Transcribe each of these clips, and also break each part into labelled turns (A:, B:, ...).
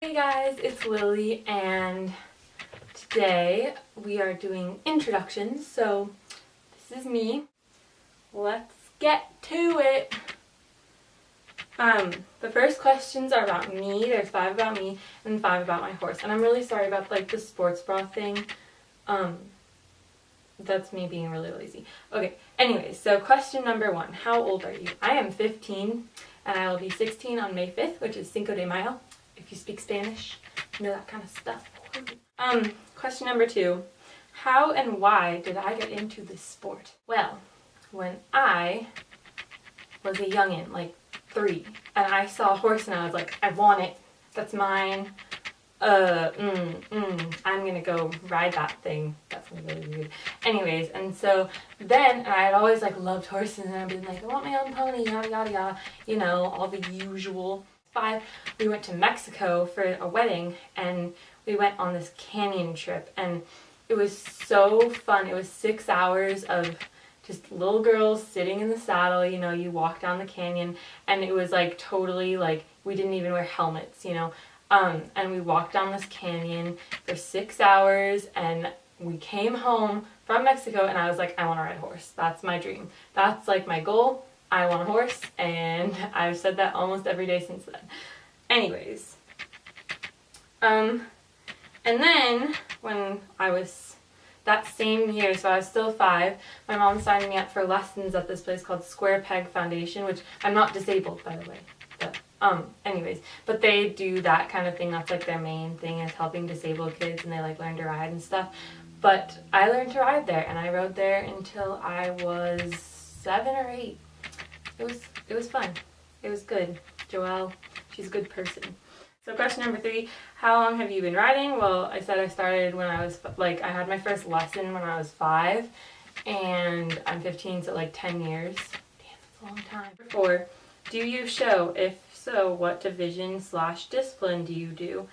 A: Hey guys, it's Lily, and today we are doing introductions, so this is me. Let's get to it. The first questions are about me. There's 5 about me and 5 about my horse, and I'm really sorry about the sports bra thing. That's me being really lazy. Okay, anyways, so question number 1, how old are you? I am 15, and I will be 16 on May 5th, which is Cinco de Mayo. If you speak Spanish, you know that kind of stuff. Question number 2. How and why did I get into this sport? Well, when I was a youngin', like 3, and I saw a horse and I was like, I want it. That's mine. I'm gonna go ride that thing. That's really weird. Anyways, and so then I had always loved horses, and I'd been like, I want my own pony, yada yada yada. You know, all the usual. 5, we went to Mexico for a wedding, and we went on this canyon trip, and it was so fun. It was 6 hours of just little girls sitting in the saddle. You know, you walk down the canyon, and it was totally we didn't even wear helmets, you know. And we walked down this canyon for 6 hours, and we came home from Mexico, and I was like, I want to ride a horse. That's my dream. That's my goal. I want a horse, and I've said that almost every day since then. Anyways, and then when I was that same year, so I was still 5, my mom signed me up for lessons at this place called Square Peg Foundation, which I'm not disabled, by the way. But anyways, but they do that kind of thing. That's their main thing, is helping disabled kids, and they learn to ride and stuff. But I learned to ride there, and I rode there until I was 7 or 8. It was fun. It was good. Joelle, she's a good person. So question number 3, how long have you been riding? Well, I said I started when I was, I had my first lesson when I was 5, and I'm 15, so 10 years. Damn, that's a long time. 4, do you show? If so, what division/discipline do you do?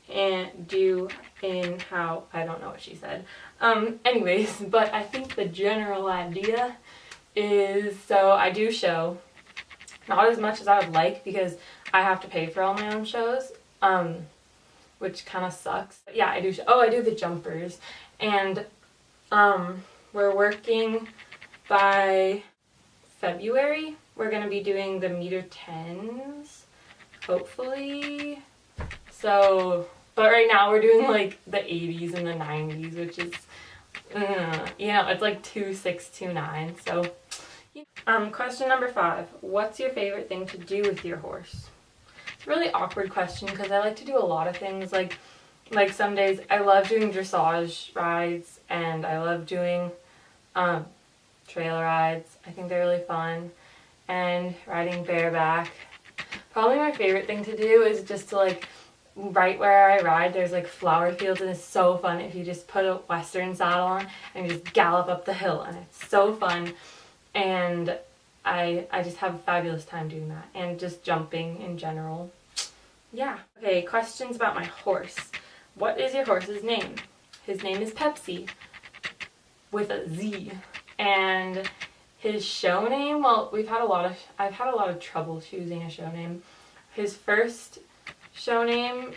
A: And do in how, I don't know what she said. Anyways, but I think the general idea is, so I do show, not as much as I would like because I have to pay for all my own shows, which kind of sucks. But yeah, I do show. Oh, I do the jumpers, and we're working by February. We're going to be doing the meter 10s, hopefully. So, but right now we're doing the 80s and the 90s, which is, you know, it's 2.629, so. Question number 5. What's your favorite thing to do with your horse? It's a really awkward question because I like to do a lot of things. Like some days I love doing dressage rides, and I love doing trail rides. I think they're really fun. And riding bareback. Probably my favorite thing to do is just to right where I ride, there's flower fields, and it's so fun if you just put a western saddle on and you just gallop up the hill, and it's so fun. And I just have a fabulous time doing that, and just jumping in general. Yeah. Okay, questions about my horse. What is your horse's name? His name is Pepsi, with a Z. And his show name, well, I've had a lot of trouble choosing a show name. His first show name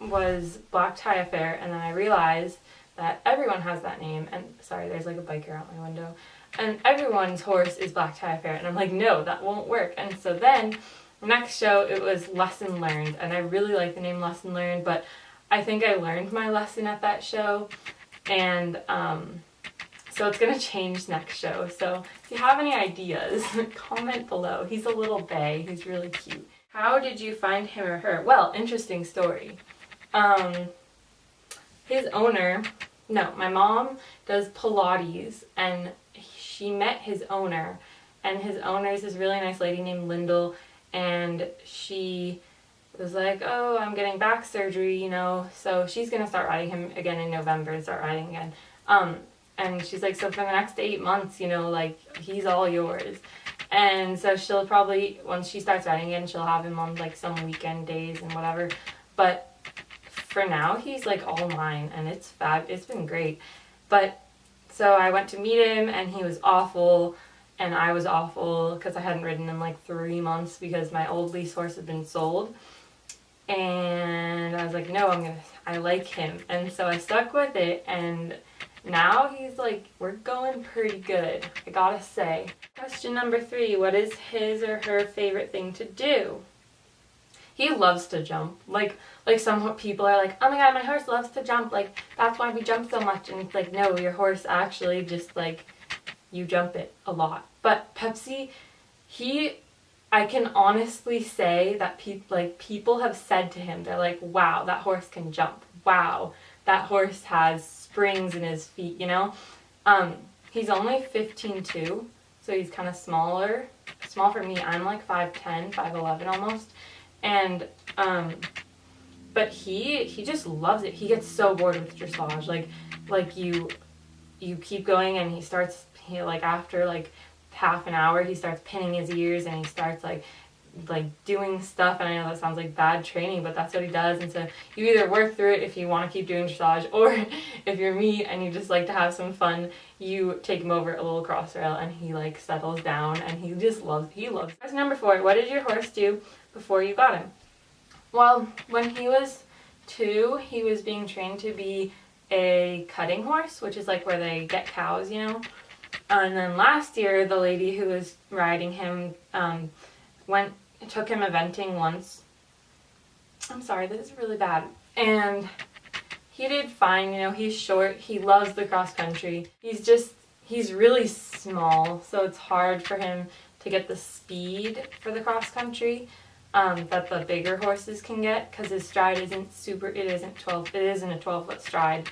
A: was Black Tie Affair, and then I realized that everyone has that name, and sorry, there's a biker out my window, and everyone's horse is Black Tie Affair, and I'm like, no, that won't work. And so then next show it was Lesson Learned, and I really like the name Lesson Learned, but I think I learned my lesson at that show, and so it's gonna change next show. So if you have any ideas, comment below. He's a little bae. He's really cute. How did you find him or her? Well, interesting story. His owner, no, my mom does Pilates, and she met his owner, and his owner is this really nice lady named Lyndall, and she was like, oh, I'm getting back surgery, you know, so she's gonna start riding him again in November and start riding again. And she's like, so for the next 8 months, you know, he's all yours. And so she'll probably, once she starts riding again, she'll have him on some weekend days and whatever. But for now, he's all mine, and it's been great. But so I went to meet him, and he was awful, and I was awful because I hadn't ridden in 3 months because my old lease horse had been sold. And was like, no, I like him. And so I stuck with it, and now he's like, we're going pretty good, I gotta say. Question number 3, what is his or her favorite thing to do? He loves to jump. Like some people are like, oh my god, my horse loves to jump, like that's why we jump so much. And it's like, no, your horse actually just like, you jump it a lot. But Pepsi, I can honestly say that people have said to him, they're like, wow, that horse can jump. Wow, that horse has springs in his feet, you know? He's only 15'2", so he's kind of small for me. I'm like 5'10", 5'11" almost. And, but he just loves it. He gets so bored with dressage. Like you keep going, and after like half an hour, he starts pinning his ears, and he starts like doing stuff. And I know that sounds like bad training, but that's what he does. And so you either work through it if you want to keep doing dressage, or if you're me and you just like to have some fun, you take him over a little cross rail, and he like settles down, and he loves it. Question number 4, what did your horse do before you got him? Well, when he was 2, he was being trained to be a cutting horse, which is like where they get cows, you know. And then last year, the lady who was riding him took him eventing once. I'm sorry, this is really bad. And he did fine, you know. He's short. He loves the cross country. He's really small, so it's hard for him to get the speed for the cross country that the bigger horses can get, because his stride isn't a 12-foot stride.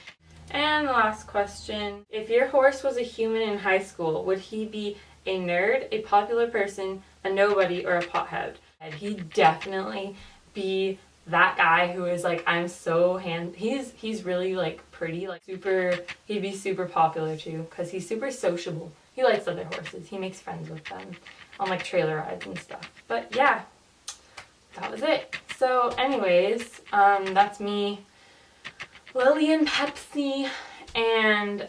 A: And the last question, if your horse was a human in high school, would he be a nerd, a popular person, a nobody, or a pothead? He'd definitely be that guy who is like, I'm so he's really like pretty, like he'd be super popular too, because he's super sociable. He likes other horses. He makes friends with them on like trailer rides and stuff. But yeah, that was it. So anyways, that's me, Lilly&Pepzi, and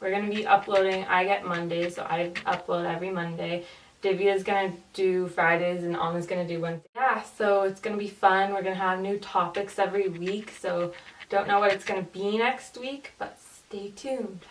A: we're going to be uploading. I get Mondays, so I upload every Monday. Divya's going to do Fridays, and Anna's going to do Wednesday. Yeah, so it's going to be fun. We're going to have new topics every week, so don't know what it's going to be next week, but stay tuned.